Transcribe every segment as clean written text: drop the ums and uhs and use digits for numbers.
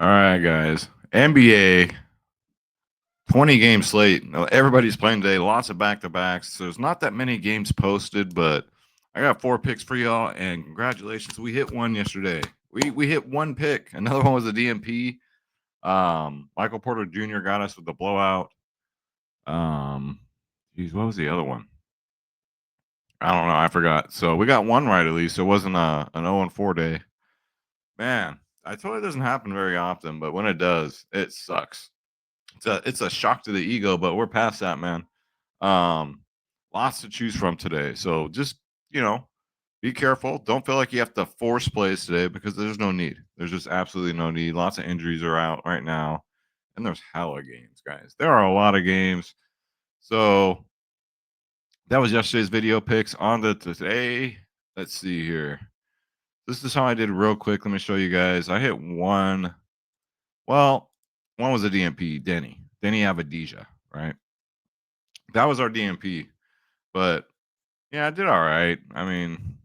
All right, guys. NBA 20 game slate. Now, everybody's playing today. Lots of back to backs. So there's not that many games posted, but I got 4 picks for y'all. And congratulations, we hit one yesterday. We hit one pick. Another one was a DMP. Michael Porter Jr. got us with the blowout. Geez, what was the other one? I don't know. I forgot. So we got one right at least. It wasn't an 0-4 day. Man, I told you it doesn't happen very often, but when it does, it sucks. It's a shock to the ego, but we're past that, man. Um, Lots to choose from today. So just, you know, be careful. Don't feel like you have to force plays today because there's no need. There's just absolutely no need. Lots of injuries are out right now. And there's hella games, guys. There are a lot of games. So that was yesterday's video picks. On to today. Let's see here. This is how I did real quick. Let me show you guys. I hit one. Well, one was a DMP, Denny Avadija, right? That was our DMP. But yeah, I did all right. I mean,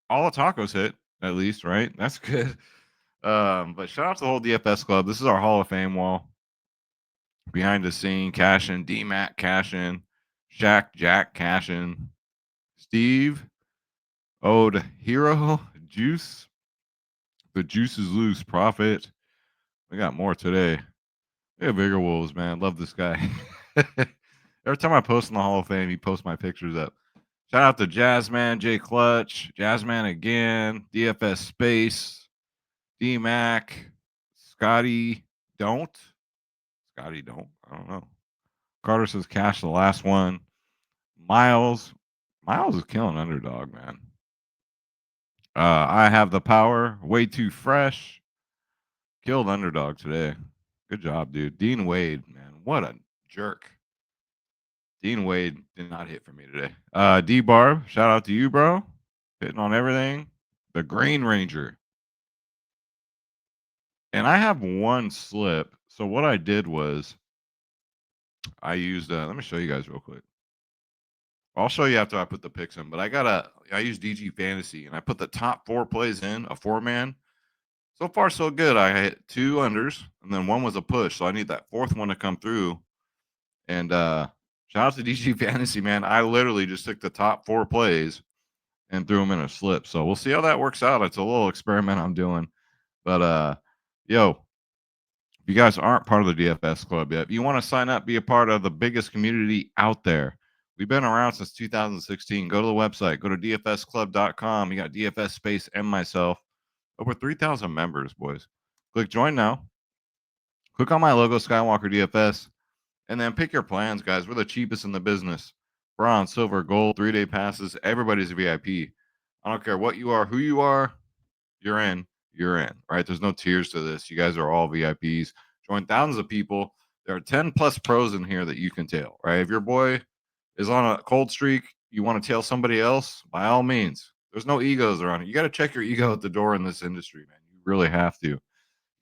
all the tacos hit at least, right? That's good. But shout out to the whole DFS club. This is our Hall of Fame wall. Behind the scene, cash in, D-Mac cash in, Shaq Jack cash in, Steve Ode Hero Juice. The juice is loose. Profit. We got more today. We have bigger wolves, man. Love this guy. Every time I post in the Hall of Fame, he posts my pictures up. Shout out to Jazzman, J Clutch, Jazzman again, DFS Space, D Mac, Scotty Don't. Scotty Don't. I don't know. Carter says cash the last one. Miles. Miles is killing underdog, man. I have the power. Way too fresh. Killed underdog today. Good job, dude. Dean Wade, man. What a jerk. Dean Wade did not hit for me today. D Barb, shout out to you, bro. Hitting on everything. The Green Ranger. And I have one slip. So what I did was I used let me show you guys real quick. I'll show you after I put the picks in, but I use DG Fantasy and I put the top 4 plays in, a 4-man. So far so good. I hit 2 unders and then one was a push. So I need that 4th one to come through. And shout out to DG Fantasy, man. I literally just took the top 4 plays and threw them in a slip. So we'll see how that works out. It's a little experiment I'm doing. But yo, if you guys aren't part of the DFS club yet, if you want to sign up, be a part of the biggest community out there. We've been around since 2016. Go to the website, go to dfsclub.com. You got DFS Space and myself. Over 3,000 members, boys. Click join now. Click on my logo, Skywalker DFS, and then pick your plans, guys. We're the cheapest in the business. Bronze, silver, gold, 3-day passes. Everybody's a VIP. I don't care what you are, who you are, you're in, right? There's no tiers to this. You guys are all VIPs. Join thousands of people. There are 10 plus pros in here that you can tail, right? If your boy is on a cold streak, you want to tail somebody else, by all means. There's no egos around it. You got to check your ego at the door in this industry, man. You really have to. You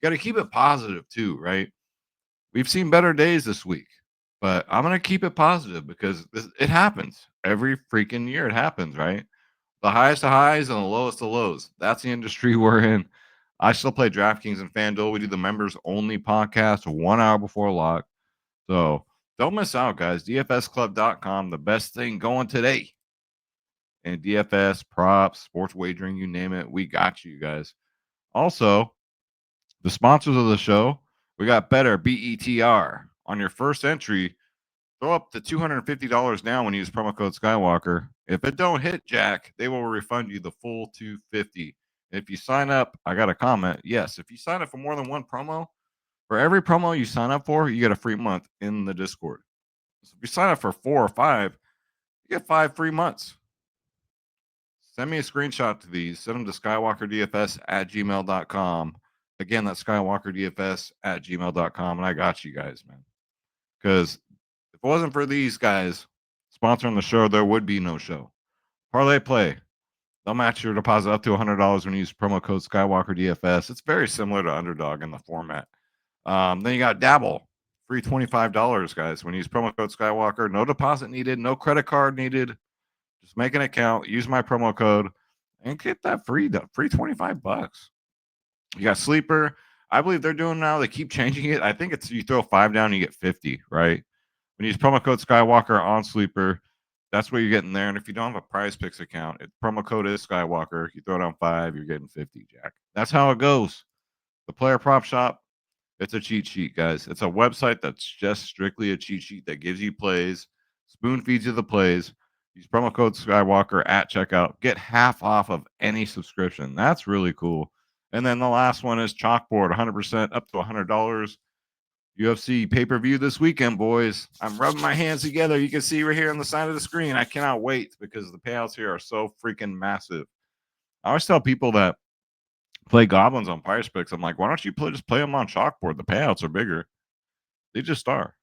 got to keep it positive too, right? We've seen better days this week, but I'm going to keep it positive because it happens every freaking year. It happens, right? The highest of highs and the lowest of lows. That's the industry we're in. I still play DraftKings and FanDuel. We do the members only podcast 1 hour before lock. So don't miss out, guys. DFSclub.com, the best thing going today. And DFS, props, sports wagering, you name it. We got you guys. Also, the sponsors of the show, we got BETR, BETR. On your first entry, throw up to $250 now when you use promo code Skywalker. If it don't hit, Jack, they will refund you the full $250. If you sign up, I got a comment. Yes, if you sign up for more than one promo, for every promo you sign up for, you get a free month in the Discord. So if you sign up for 4 or 5, you get 5 free months. Send me a screenshot to these. Send them to skywalkerdfs@gmail.com. Again, that's skywalkerdfs@gmail.com. And I got you guys, man. Because if it wasn't for these guys sponsoring the show, there would be no show. ParlayPlay. They'll match your deposit up to $100 when you use promo code SkyWalkerDFS. It's very similar to Underdog in the format. Then you got Dabble. Free $25, guys, when you use promo code Skywalker. No deposit needed. No credit card needed. Just make an account. Use my promo code and get that free $25. You got sleeper. I believe they're doing now. They keep changing it. I think it's you throw 5 down, you get 50, right? When you use promo code Skywalker on sleeper, that's what you're getting there. And if you don't have a Prizepicks account, promo code is Skywalker. You throw down 5, you're getting 50, Jack. That's how it goes. The player prop shop, it's a cheat sheet, guys. It's a website that's just strictly a cheat sheet that gives you plays, spoon feeds you the plays. Use promo code Skywalker at checkout. Get half off of any subscription. That's really cool. And then the last one is Chalkboard, 100% up to $100. UFC pay-per-view this weekend, boys. I'm rubbing my hands together. You can see right here on the side of the screen. I cannot wait because the payouts here are so freaking massive. I always tell people that play goblins on Prizepicks. I'm like, why don't you just play them on Chalkboard? The payouts are bigger. They just are.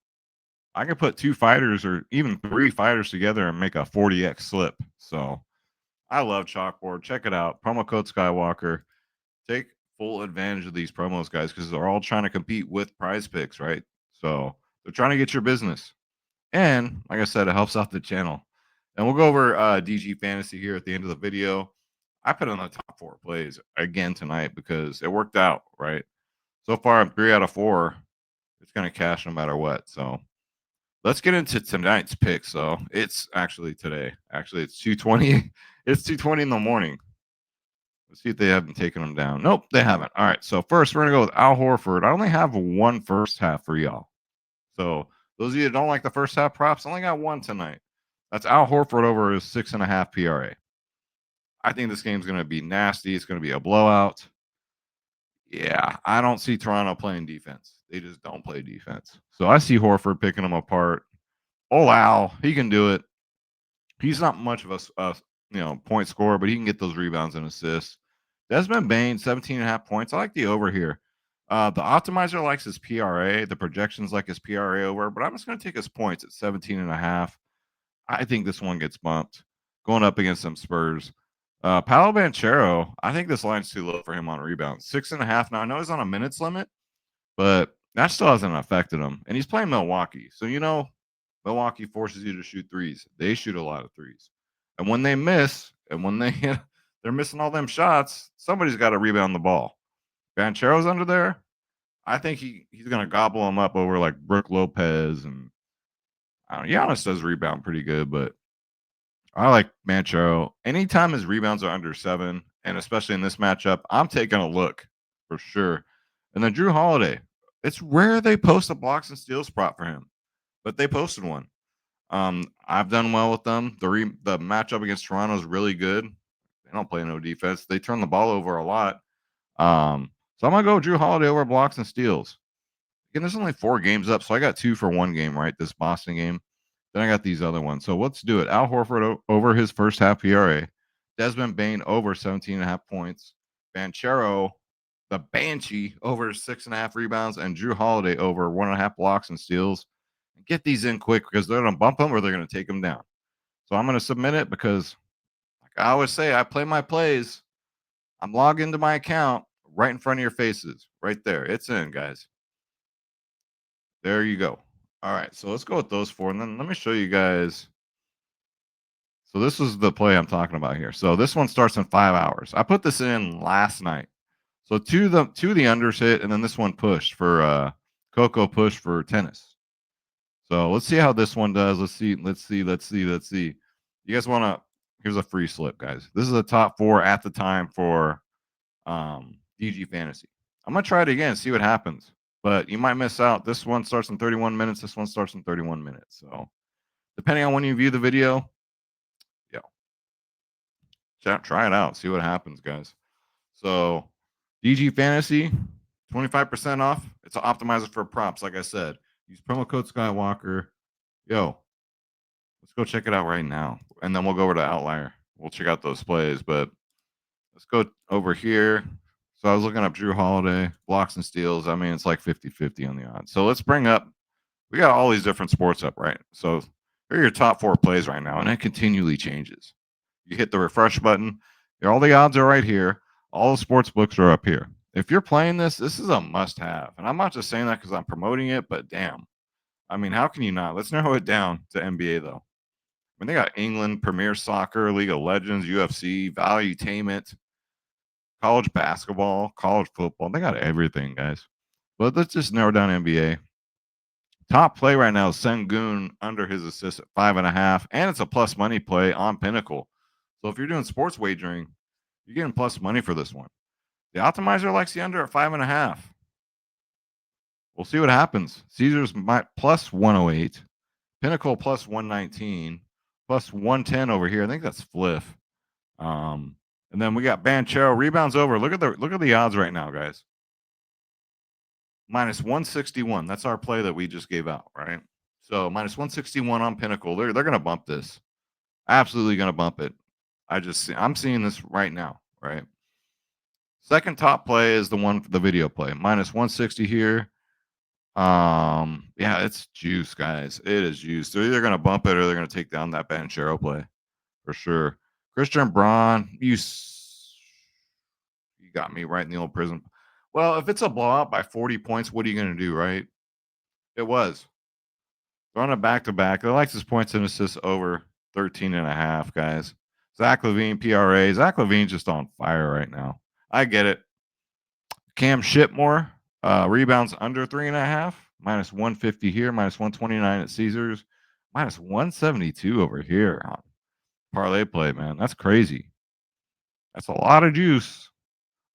I can put 2 fighters or even 3 fighters together and make a 40x slip. So I love Chalkboard. Check it out. Promo code Skywalker. Take full advantage of these promos, guys, because they're all trying to compete with Prizepicks, right? So they're trying to get your business. And like I said, it helps out the channel. And we'll go over DG Fantasy here at the end of the video. I put in the top 4 plays again tonight because it worked out, right? So far, I'm 3 out of 4. It's going to cash no matter what. So let's get into tonight's picks. So it's actually today. Actually, it's 2:20. It's 2:20 in the morning. Let's see if they haven't taken them down. Nope, they haven't. All right. So first, we're gonna go with Al Horford. I only have one first half for y'all. So those of you that don't like the first half props, I only got one tonight. That's Al Horford over his 6.5 PRA. I think this game's gonna be nasty. It's gonna be a blowout. Yeah, I don't see Toronto playing defense. They just don't play defense. So I see Horford picking them apart. Oh, Al, he can do it. He's not much of a point scorer, but he can get those rebounds and assists. Desmond Bain, 17.5 points. I like the over here. The optimizer likes his PRA. The projections like his PRA over, but I'm just going to take his points at 17.5. I think this one gets bumped going up against some Spurs. Paolo Banchero, I think this line's too low for him on rebounds. 6.5. Now, I know he's on a minutes limit, but that still hasn't affected him. And he's playing Milwaukee. So, Milwaukee forces you to shoot threes. They shoot a lot of threes. And when they miss, and when they're missing all them shots, somebody's got to rebound the ball. Banchero's under there. I think he's going to gobble him up over like Brook Lopez. And I don't know. Giannis does rebound pretty good, but I like Banchero. Anytime his rebounds are under 7, and especially in this matchup, I'm taking a look for sure. And then Drew Holiday. It's rare they post a blocks and steals prop for him, but they posted one. I've done well with them. The matchup against Toronto is really good. They don't play no defense. They turn the ball over a lot. So I'm gonna go Drew Holiday over blocks and steals. Again, there's only 4 games up, so I got 2 for 1 game, right? This Boston game. Then I got these other ones. So let's do it. Al Horford over his first half PRA. Desmond Bain over 17.5 points. Banchero, the Banshee, over 6.5 rebounds, and Drew Holiday over 1.5 blocks and steals. Get these in quick because they're going to bump them or they're going to take them down. So I'm going to submit it because, like I always say, I play my plays. I'm logged into my account right in front of your faces. Right there. It's in, guys. There you go. All right. So let's go with those 4. And then let me show you guys. So this is the play I'm talking about here. So this one starts in 5 hours. I put this in last night. So two of the unders hit, and then this one pushed for Coco pushed for tennis. So let's see how this one does. Let's see. You guys want to? Here's a free slip, guys. This is a top 4 at the time for DG Fantasy. I'm gonna try it again, see what happens. But you might miss out. This one starts in 31 minutes. This one starts in 31 minutes. So depending on when you view the video, try it out. See what happens, guys. So DG Fantasy, 25% off. It's an optimizer for props, like I said. Use promo code Skywalker. Yo, let's go check it out right now. And then we'll go over to Outlier. We'll check out those plays. But let's go over here. So I was looking up Drew Holiday, blocks and steals. I mean, it's like 50-50 on the odds. So let's bring up, we got all these different sports up, right? So here are your top 4 plays right now, and it continually changes. You hit the refresh button. All the odds are right here. All the sports books are up here. If you're playing this, this is a must-have. And I'm not just saying that because I'm promoting it, but damn. I mean, how can you not? Let's narrow it down to NBA, though. I mean, they got England, Premier Soccer, League of Legends, UFC, Valuetainment, college basketball, college football. They got everything, guys. But let's just narrow down NBA. Top play right now is Sengun under his assist at 5.5, and it's a plus money play on Pinnacle. So if you're doing sports wagering, you're getting plus money for this one. The optimizer likes the under at 5.5. We'll see what happens. Caesars might plus 108, Pinnacle plus 119, plus 110 over here. I think that's Fliff. And then we got Banchero rebounds over. Look at the odds right now, guys. Minus 161. That's our play that we just gave out, right? So minus 161 on Pinnacle. They're gonna bump this. Absolutely gonna bump it. I'm seeing this right now, right? Second top play is the video play. Minus 160 here. Yeah, it's juice, guys. It is juice. They're either gonna bump it or they're gonna take down that Banchero play for sure. Christian Braun, you got me right in the old prison. Well, if it's a blowout by 40 points, what are you gonna do, right? It was. Throwing it back to back. They like his points and assists over 13.5, guys. Zach LaVine, PRA. Zach LaVine's just on fire right now. I get it. Cam Shipmore, rebounds under 3.5, minus 150 here, minus 129 at Caesars, minus 172 over here on ParlayPlay, man. That's crazy. That's a lot of juice.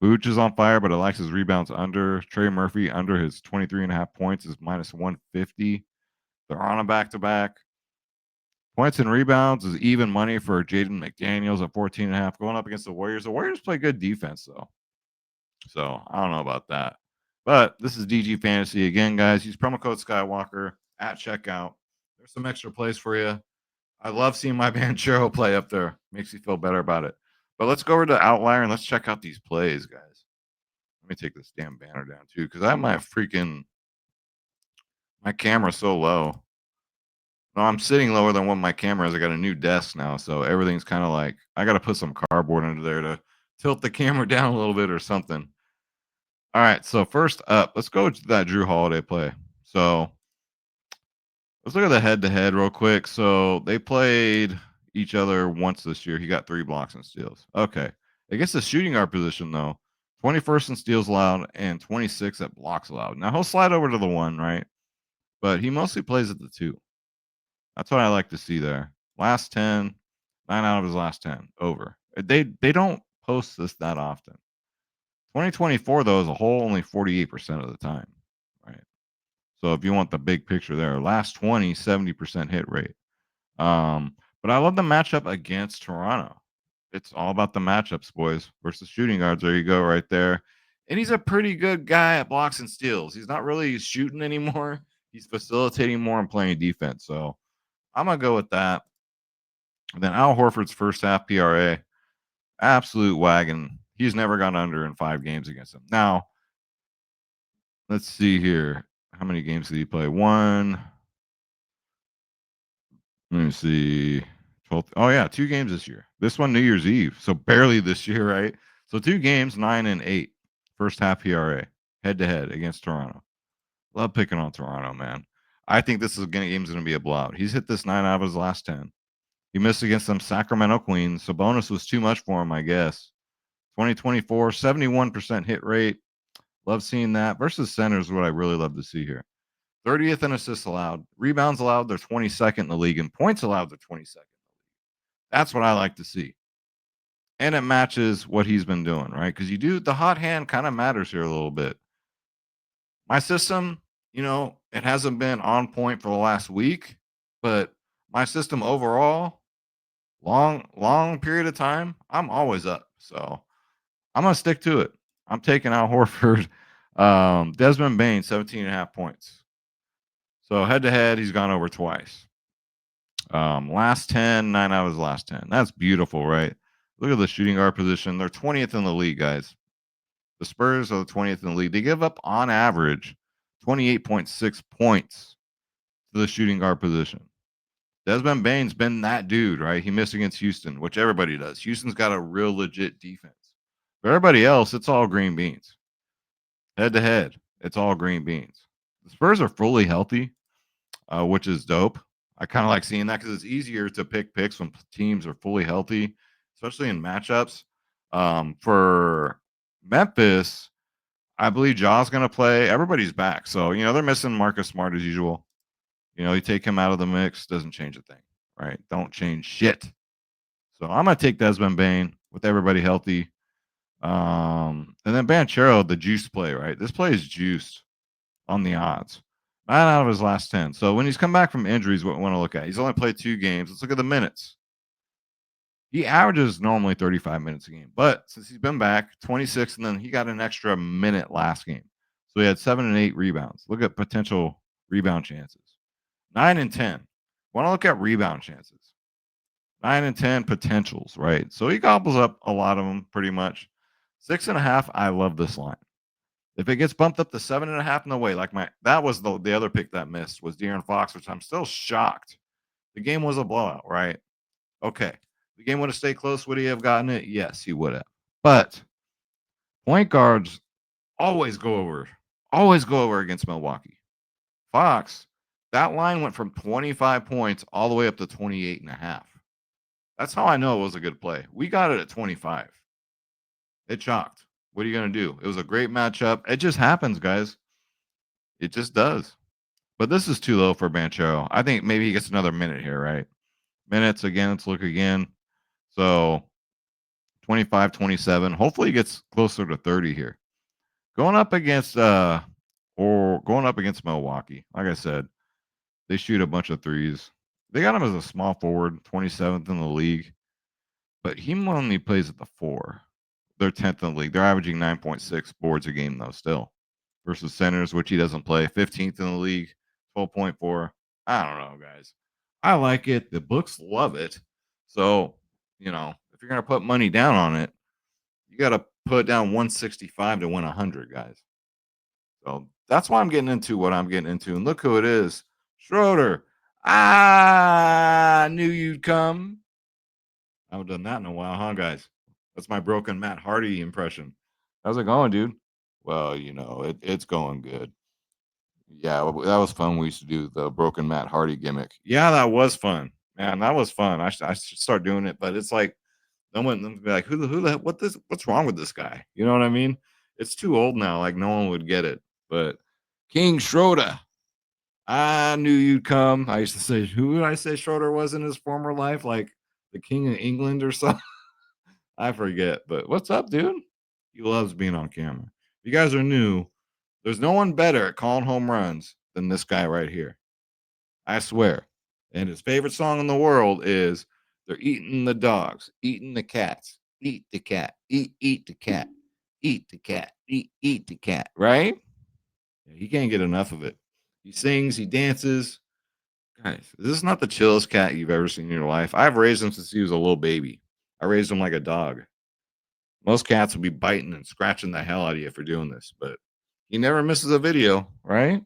Booch is on fire, but Alexis rebounds under. Trey Murphy under his 23.5 points is minus 150. They're on a back-to-back. Points and rebounds is even money for Jaden McDaniels at 14.5, going up against the Warriors. The Warriors play good defense, though. So I don't know about that. But this is DG Fantasy. Again, guys, use promo code Skywalker at checkout. There's some extra plays for you. I love seeing my Banchero play up there. Makes you feel better about it. But let's go over to Outlier and let's check out these plays, guys. Let me take this damn banner down too, because I have my camera's so low. No, I'm sitting lower than what my camera is. I got a new desk now, so everything's kind of like I got to put some cardboard under there to tilt the camera down a little bit or something. All right, so first up, let's go to that Drew Holiday play. So let's look at the head-to-head real quick. So they played each other once this year. He got 3 blocks and steals. Okay. Against the shooting guard position, though, 21st in steals allowed and 26 at blocks allowed. Now, he'll slide over to the 1, right? But he mostly plays at the 2. That's what I like to see there. Last 10, 9 out of his last 10, over. They don't post this that often. 2024, though, as a whole, only 48% of the time, right? So if you want the big picture there, last 20, 70% hit rate. But I love the matchup against Toronto. It's all about the matchups, boys, versus shooting guards. There you go, right there. And he's a pretty good guy at blocks and steals. He's not really shooting anymore. He's facilitating more and playing defense. So I'm going to go with that. And then Al Horford's first half PRA, absolute wagon. He's never gone under in 5 games against him. Now, let's see here. How many games did he play? 1. Let me see. 12. Oh, yeah, 2 games this year. This one, New Year's Eve. So barely this year, right? So 2 games, 9 and 8. First half PRA, head-to-head against Toronto. Love picking on Toronto, man. I think this game's going to be a blowout. He's hit this 9 out of his last 10. He missed against some Sacramento Queens. Sabonis was too much for him, I guess. 2024, 71% hit rate. Love seeing that. Versus centers is what I really love to see here. 30th in assists allowed. Rebounds allowed, they're 22nd in the league. And points allowed, they're 22nd. That's what I like to see. And it matches what he's been doing, right? Because the hot hand kind of matters here a little bit. My system, it hasn't been on point for the last week, but my system overall, long period of time, I'm always up. So I'm going to stick to it. I'm taking out Horford. Desmond Bain, 17.5 points. So head-to-head, he's gone over twice. Last 10, 9 out of his last 10. That's beautiful, right? Look at the shooting guard position. They're 20th in the league, guys. The Spurs are the 20th in the league. They give up, on average, 28.6 points to the shooting guard position. Desmond Bain's been that dude, right? He missed against Houston, which everybody does. Houston's got a real legit defense. For everybody else, it's all green beans. Head-to-head, it's all green beans. The Spurs are fully healthy, which is dope. I kind of like seeing that because it's easier to pick picks when teams are fully healthy, especially in matchups. For Memphis, I believe Jaw's going to play. Everybody's back. So, they're missing Marcus Smart as usual. You take him out of the mix, doesn't change a thing, right? Don't change shit. So I'm going to take Desmond Bain with everybody healthy. And then Banchero, the juice play, right? This play is juiced on the odds. 9 out of his last 10. So when he's come back from injuries, what we want to look at, he's only played 2 games. Let's look at the minutes. He averages normally 35 minutes a game, but since he's been back, 26, and then he got an extra minute last game. So he had 7 and 8 rebounds. Look at potential rebound chances. 9 and 10. Want to look at rebound chances. 9 and 10 potentials, right? So he gobbles up a lot of them pretty much. 6.5, I love this line. If it gets bumped up to 7.5, no way. That was the other pick that missed was De'Aaron Fox, which I'm still shocked. The game was a blowout, right? Okay. The game would have stayed close. Would he have gotten it? Yes, he would have. But point guards always go over against Milwaukee. Fox, that line went from 25 points all the way up to 28.5. That's how I know it was a good play. We got it at 25. It shocked. What are you going to do? It was a great matchup. It just happens, guys. It just does. But this is too low for Banchero. I think maybe he gets another minute here, right? Minutes again. Let's look again. So 25, 27. Hopefully he gets closer to 30 here. Going up against Milwaukee. Like I said, they shoot a bunch of threes. They got him as a small forward, 27th in the league. But he only plays at the 4. They're 10th in the league. They're averaging 9.6 boards a game, though, still. Versus centers, which he doesn't play. 15th in the league, 12.4. I don't know, guys. I like it. The books love it. So, if you're going to put money down on it, you got to put down 165 to win 100, guys. So that's why I'm getting into what I'm getting into. And look who it is. Schroeder. I knew you'd come. I haven't done that in a while, huh, guys? That's my broken Matt Hardy impression. How's it going, dude? Well, it's going good. Yeah, that was fun. We used to do the broken Matt Hardy gimmick. Yeah, that was fun, man. That was fun. I should start doing it, but it's like someone be like, who the what's wrong with this guy? You know what I mean? It's too old now. Like no one would get it. But King Schroeder, I knew you'd come. I used to say, who did I say Schroeder was in his former life? Like the King of England or something. I forget. But what's up, dude? He loves being on camera. If you guys are new, there's no one better at calling home runs than this guy right here. I swear. And his favorite song in the world is "They're Eating the Dogs, Eating the Cats, Eat the Cat, Eat the Cat, Eat the Cat, Eat the Cat," right? Yeah, he can't get enough of it. He sings, he dances. Guys, this is not the chillest cat you've ever seen in your life. I've raised him since he was a little baby. I raised him like a dog. Most cats will be biting and scratching the hell out of you for doing this, but he never misses a video, right?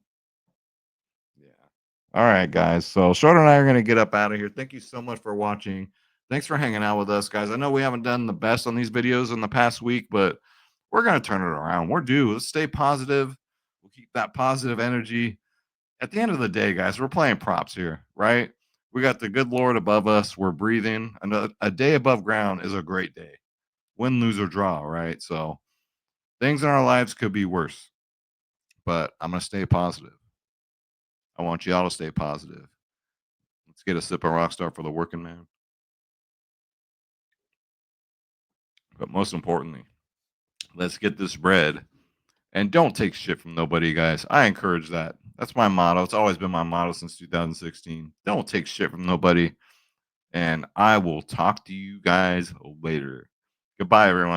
Yeah. All right, guys. So Schroeder and I are going to get up out of here. Thank you so much for watching. Thanks for hanging out with us, guys. I know we haven't done the best on these videos in the past week, but we're going to turn it around. We're due. Let's stay positive. We'll keep that positive energy. At the end of the day, guys, we're playing props here, right? We got the good Lord above us. We're breathing. A day above ground is a great day. Win, lose, or draw, right? So things in our lives could be worse, but I'm going to stay positive. I want y'all to stay positive. Let's get a sip of Rockstar for the working man. But most importantly, let's get this bread. And don't take shit from nobody, guys. I encourage that. That's my motto. It's always been my motto since 2016. Don't take shit from nobody. And I will talk to you guys later. Goodbye, everyone.